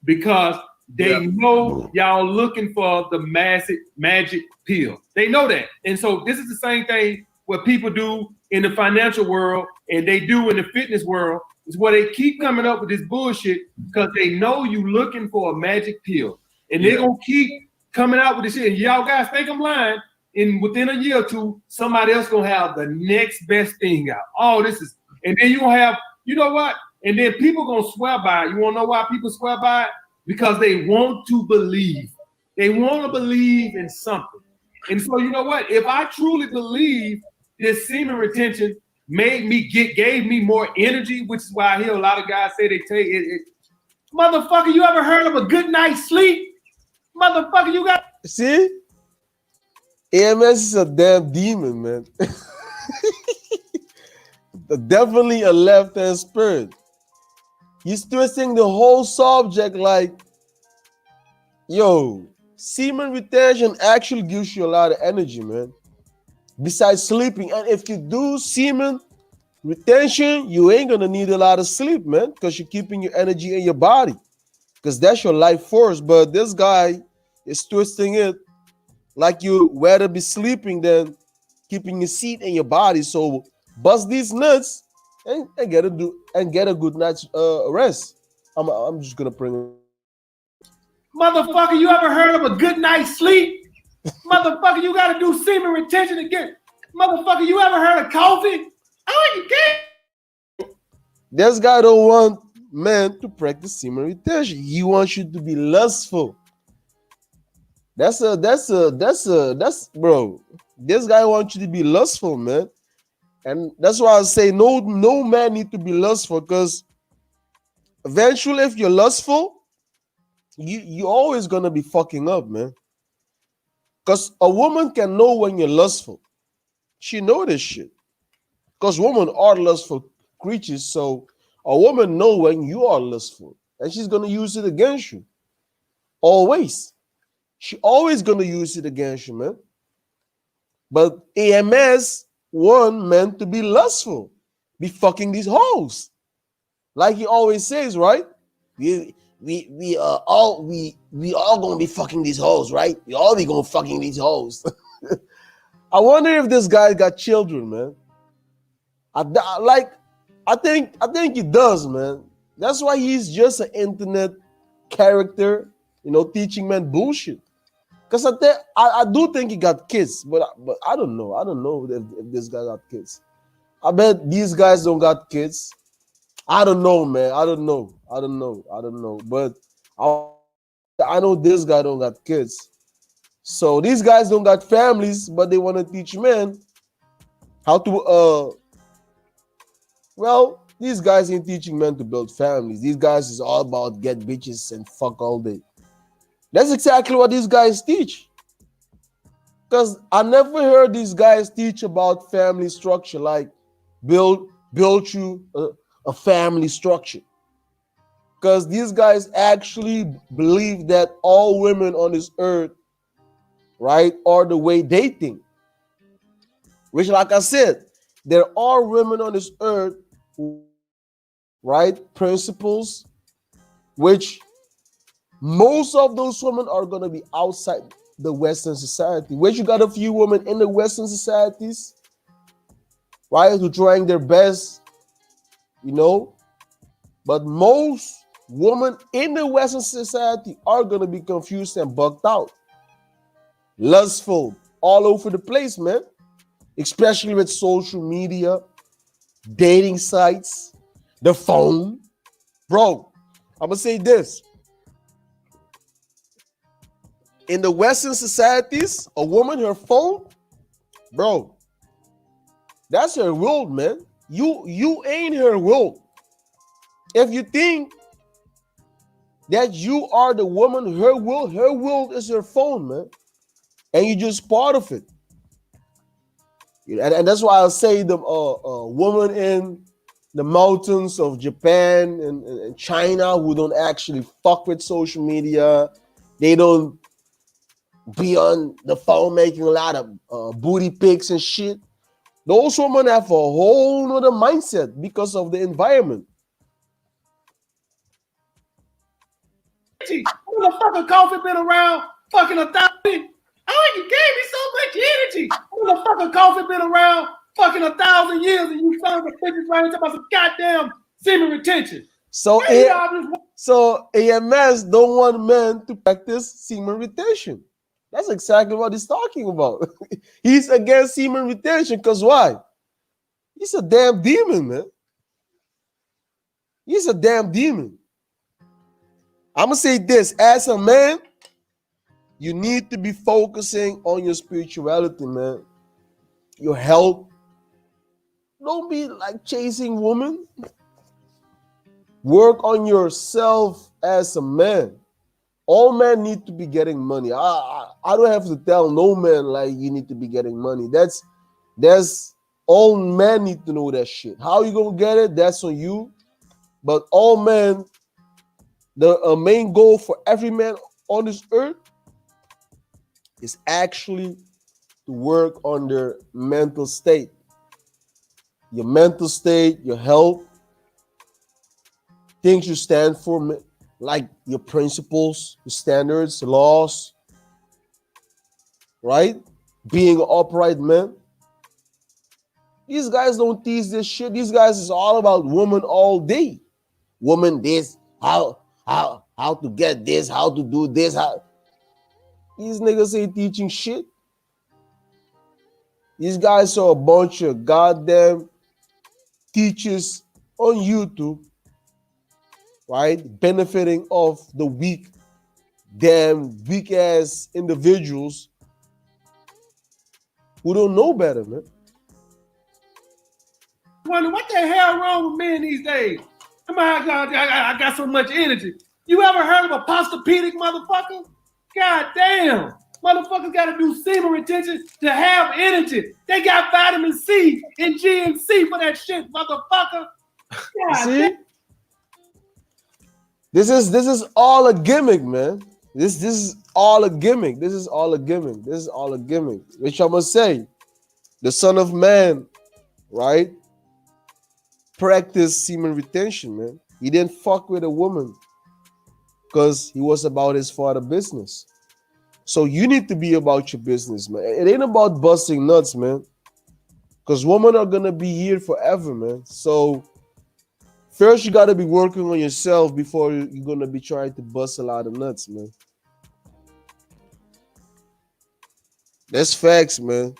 Because they know y'all looking for the magic pill. They know that. And so this is the same thing what people do in the financial world and they do in the fitness world, is where they keep coming up with this bullshit because they know you looking for a magic pill. And they're going to keep coming out with this shit. And y'all guys think I'm lying. And within a year or two, somebody else going to have the next best thing out. Oh, this is, and then you're going to have, you know what? And then people gonna swear by it. You wanna know why people swear by it? Because they want to believe. They want to believe in something. And so you know what? If I truly believe this semen retention gave me more energy, which is why I hear a lot of guys say they take it. Motherfucker, you ever heard of a good night's sleep? Motherfucker, you got. See? AMS is a damn demon, man. Definitely a left-hand spirit. He's twisting the whole subject like, yo, semen retention actually gives you a lot of energy, man. Besides sleeping. And if you do semen retention, you ain't gonna need a lot of sleep, man, because you're keeping your energy in your body. Because that's your life force. But this guy is twisting it like you rather be sleeping than keeping your seat in your body. So bust these nuts and get a good night's rest. I'm just gonna bring it. Motherfucker, you ever heard of a good night's sleep? Motherfucker, you gotta do semen retention again. Motherfucker, you ever heard of coffee? Oh, you can't. This guy don't want men to practice semen retention. He wants you to be lustful. That's bro. This guy wants you to be lustful, man. And that's why I say no man need to be lustful, because eventually if you're lustful, you always gonna be fucking up, man. Because a woman can know when you're lustful. She know this shit. Because women are lustful creatures, so a woman know when you are lustful, and she's gonna use it against you. Always. She always gonna use it against you, man. But AMS want men to be lustful, be fucking these hoes, like he always says, right? We all gonna be fucking these hoes, right? We all be gonna fucking these hoes. I wonder if this guy got children, man. I think he does, man. That's why he's just an internet character, teaching men bullshit. Because I do think he got kids, but I don't know. I don't know if this guy got kids. I bet these guys don't got kids. I don't know, man. I don't know. But I know this guy don't got kids. So these guys don't got families, but they want to teach men how to well, these guys ain't teaching men to build families. These guys is all about get bitches and fuck all day. That's exactly what these guys teach. Because I never heard these guys teach about family structure, like build you a family structure. Because these guys actually believe that all women on this earth, right, are the way they think. Which, like I said, there are women on this earth, right, principles, which most of those women are going to be outside the Western society. Which you got a few women in the Western societies, right, who trying their best, you know, but most women in the Western society are going to be confused and bugged out, lustful, all over the place, man, especially with social media, dating sites, the phone. Bro, I'm going to say this. In the Western societies, a woman, her phone, bro, that's her world, man. You ain't her world. If you think that you are the woman, her world is her phone, man. And you're just part of it. And that's why I say the woman in the mountains of Japan and China who don't actually fuck with social media, they don't be on the phone making a lot of booty pics and shit. Those women have a whole nother mindset because of the environment. Motherfucker, coffee been around fucking 1,000. Oh, you gave me so much energy. Motherfucker, coffee been around fucking 1,000 years, and you sons of bitches right talking about some goddamn semen retention. So AMS don't want men to practice semen retention. That's exactly what he's talking about. He's against semen retention because why? He's a damn demon, man. He's a damn demon. I'm going to say this. As a man, you need to be focusing on your spirituality, man. Your health. Don't be like chasing women. Work on yourself as a man. All men need to be getting money. I don't have to tell no man like you need to be getting money. That's all men need to know that shit. How you gonna get it? That's on you. But all men, the main goal for every man on this earth is actually to work on their mental state. Your mental state, your health, things you stand for, like your principles, your standards, laws, right? Being an upright man. These guys don't teach this shit. These guys is all about woman all day. Woman this, how to get this, how to do this. These niggas ain't teaching shit. These guys are a bunch of goddamn teachers on YouTube, right? Benefiting off the weak ass individuals who don't know better, man. Wonder what the hell wrong with men these days? I got so much energy. You ever heard of a posturepedic motherfucker? God damn. Motherfuckers got to do semen retention to have energy. They got vitamin C and G and C for that shit, motherfucker. God See? damn. This is all a gimmick, man. This is all a gimmick. This is all a gimmick. This is all a gimmick. Which I must say, the Son of Man, right? Practice semen retention, man. He didn't fuck with a woman because he was about his father business. So you need to be about your business, man. It ain't about busting nuts, man. Because women are gonna be here forever, man. So first you gotta be working on yourself before you're gonna be trying to bust a lot of nuts, man. That's facts, man.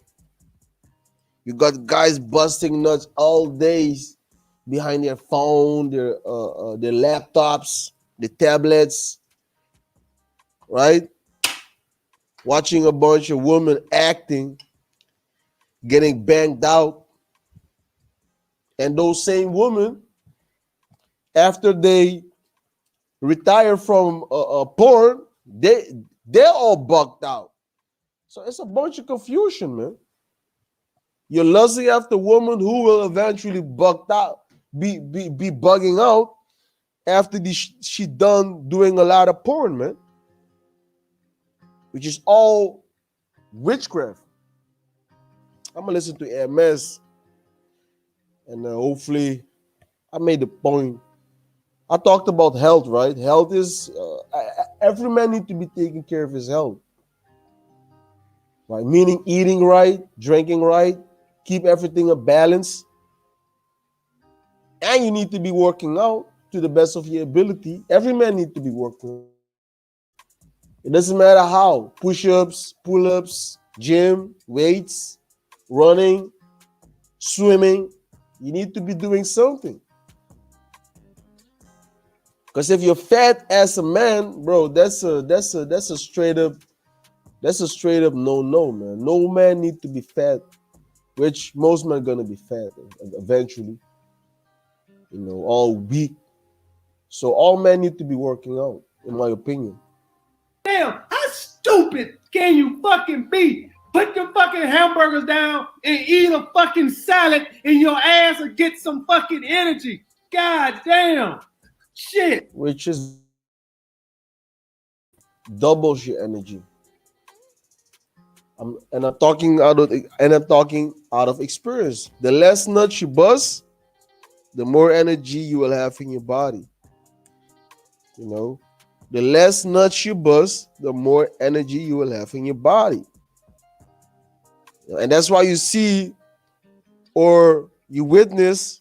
You got guys busting nuts all days behind their phone, their laptops, the tablets, right? watching a bunch of women acting, getting banged out, and those same women, after they retire from porn, they're all bugged out. So it's a bunch of confusion, man. You're lusting after a woman who will eventually bugged out, be bugging out after she done doing a lot of porn, man, which is all witchcraft. I'm gonna listen to MS, and hopefully, I made the point. I talked about health, right? Health is every man needs to be taking care of his health, right? Meaning eating right, drinking right, keep everything a balance, and you need to be working out to the best of your ability. Every man needs to be working. It doesn't matter how. Push-ups, pull-ups, gym, weights, running, swimming. You need to be doing something. Because if you're fat as a man, bro, that's a straight up no, man. No man need to be fat, which most men are gonna be fat eventually. All weak. So all men need to be working out, in my opinion. Damn, how stupid can you fucking be? Put your fucking hamburgers down and eat a fucking salad and your ass will get some fucking energy. God damn. Shit. Which is doubles your energy. I'm talking out of experience. The less nuts you bust, the more energy you will have in your body. The less nuts you bust, the more energy you will have in your body. And that's why you see or you witness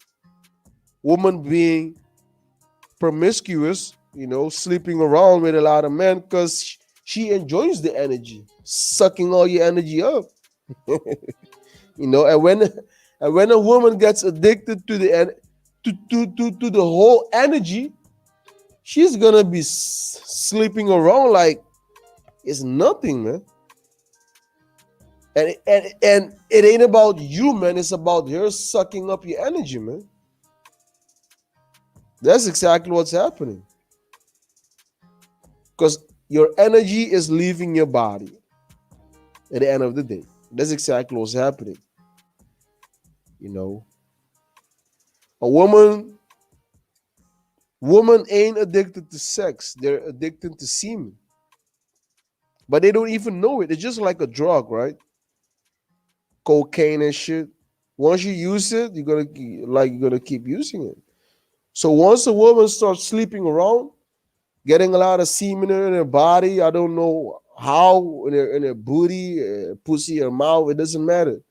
women being promiscuous, sleeping around with a lot of men because she enjoys the energy, sucking all your energy up. And when a woman gets addicted to the whole energy, she's gonna be sleeping around like it's nothing, man. And it ain't about you, man. It's about her sucking up your energy, man. That's exactly what's happening. Because your energy is leaving your body at the end of the day. That's exactly what's happening. A woman ain't addicted to sex. They're addicted to semen. But they don't even know it. It's just like a drug, right? Cocaine and shit. Once you use it, you're gonna keep using it. So once a woman starts sleeping around, getting a lot of semen in her body, I don't know how, in her booty, pussy, or mouth, it doesn't matter.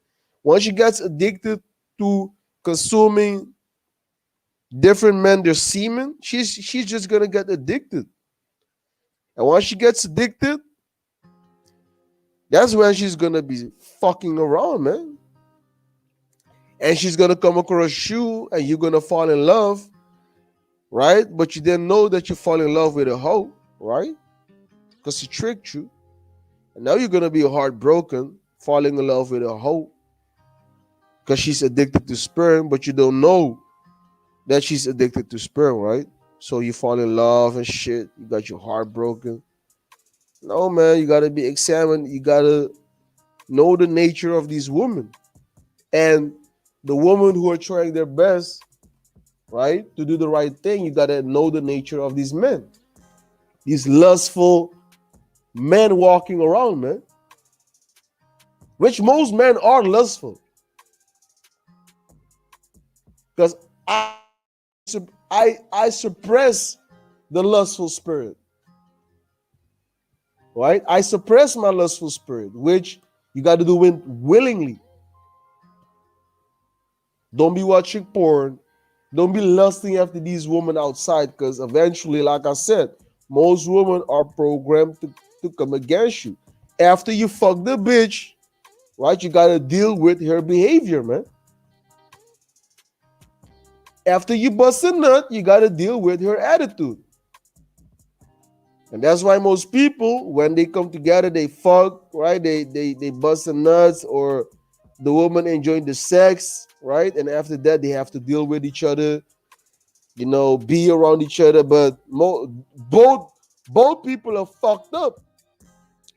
Once she gets addicted to consuming different men, their semen, she's just gonna get addicted. And once she gets addicted, that's when she's gonna be fucking around, man. And she's gonna come across you, and you're gonna fall in love, right? But you didn't know that you fall in love with a hoe, right? Because she tricked you. And now you're gonna be heartbroken, falling in love with a hoe because she's addicted to sperm, but you don't know that she's addicted to sperm, right? So you fall in love and shit. You got your heart broken. No, man, you gotta be examined. You gotta know the nature of these women. And the women who are trying their best, right, to do the right thing, you gotta know the nature of these men. These lustful men walking around, man. Which most men are lustful. Because I suppress the lustful spirit. Right? I suppress my lustful spirit, which you got to do it willingly. Don't be watching porn. Don't be lusting after these women outside, because eventually, like I said, most women are programmed to come against you. After you fuck the bitch, right, you got to deal with her behavior, man. After you bust a nut, you got to deal with her attitude. And that's why most people, when they come together, they fuck, right? They bust the nuts, or the woman enjoying the sex, right? And after that, they have to deal with each other, be around each other. But both people are fucked up.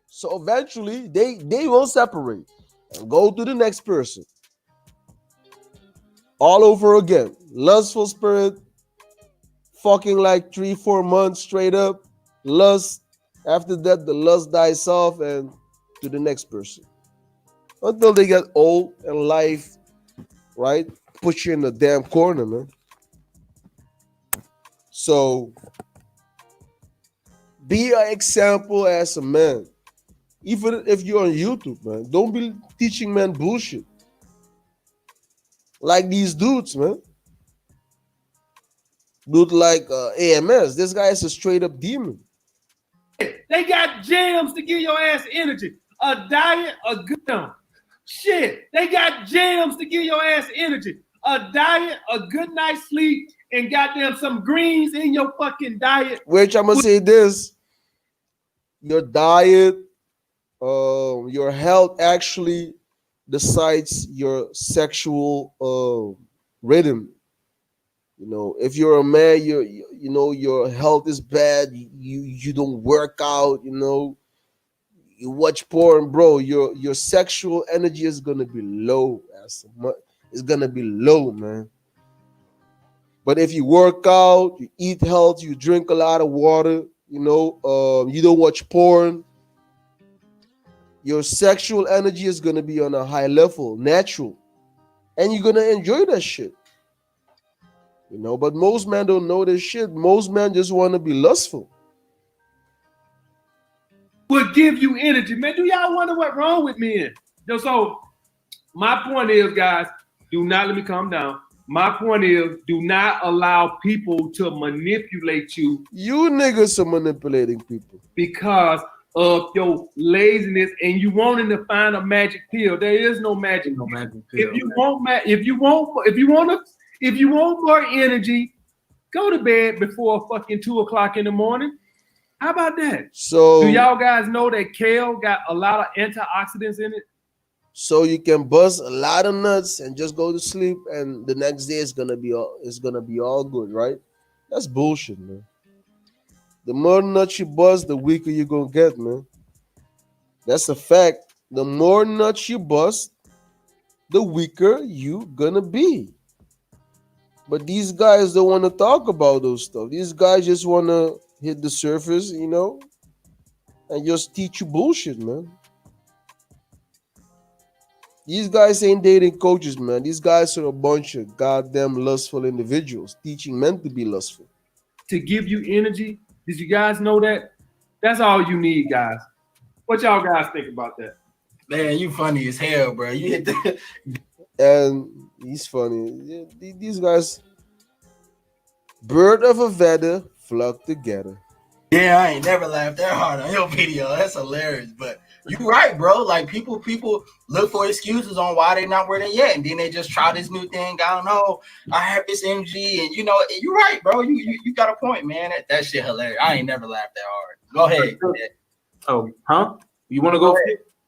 So eventually, they will separate and go to the next person all over again. Lustful spirit, fucking like 3-4 months straight up, lust. After that, the lust dies off and to the next person until they get old and life, right, put you in the damn corner, man. So be an example as a man. Even if you're on YouTube, man, don't be teaching men bullshit like these dudes, man. Dude like AMS, this guy is a straight up demon. They got jams to give your ass energy. A diet, a good one. Shit, they got jams to give your ass energy. A diet, a good night's sleep, and goddamn some greens in your fucking diet. Which I'm gonna say this: your diet, your health actually decides your sexual rhythm. If you're a man, your health is bad. You don't work out. You watch porn, bro. Your sexual energy is gonna be low. It's gonna be low, man. But if you work out, you eat healthy, you drink a lot of water, you don't watch porn, your sexual energy is gonna be on a high level, natural, and you're gonna enjoy that shit. But most men don't know this shit. Most men just want to be lustful. Will give you energy, man. Do y'all wonder what's wrong with men? So my point is, guys, do not let me calm down. My point is, do not allow people to manipulate you. You niggas are manipulating people because of your laziness and you wanting to find a magic pill. There is no magic. No magic pill. If you want more energy, go to bed before fucking 2:00 in the morning. How about that? So do y'all guys know that kale got a lot of antioxidants in it? So you can bust a lot of nuts and just go to sleep, and the next day it's gonna be all good, right? That's bullshit, man. The more nuts you bust, the weaker you're gonna get, man. That's a fact. The more nuts you bust, the weaker you gonna be. But these guys don't want to talk about those stuff. These guys just want to hit the surface, and just teach you bullshit, man. These guys ain't dating coaches, man. These guys are a bunch of goddamn lustful individuals teaching men to be lustful. To give you energy. Did you guys know that? That's all you need, guys. What y'all guys think about that? Man, you funny as hell, bro. You hit the And he's funny. These guys, bird of a feather flock together. Yeah, I ain't never laughed that hard on your video. That's hilarious. But you right, bro. Like people look for excuses on why they're not where they at, and then they just try this new thing. I don't know. I have this energy, and you're right, bro. You got a point, man. That shit hilarious. I ain't never laughed that hard. Go ahead. Oh, huh? You want to go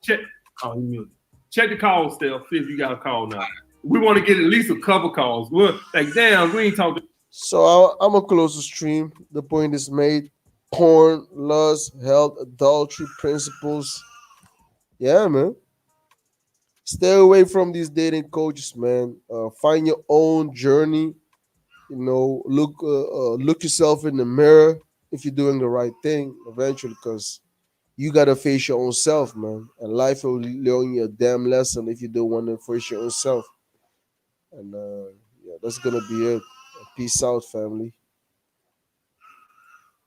check? Oh, he muted. Check the call, Steph. See if you got a call now. We want to get at least a couple calls. We're like, damn, we ain't talking. So I'm gonna close the stream. The point is made. Porn, lust, health, adultery, principles. Yeah, man. Stay away from these dating coaches, man. Find your own journey. Look yourself in the mirror if you're doing the right thing eventually, because you gotta face your own self, man. And life will learn you a damn lesson if you don't want to face your own self. And yeah, that's gonna be it. Peace out, family.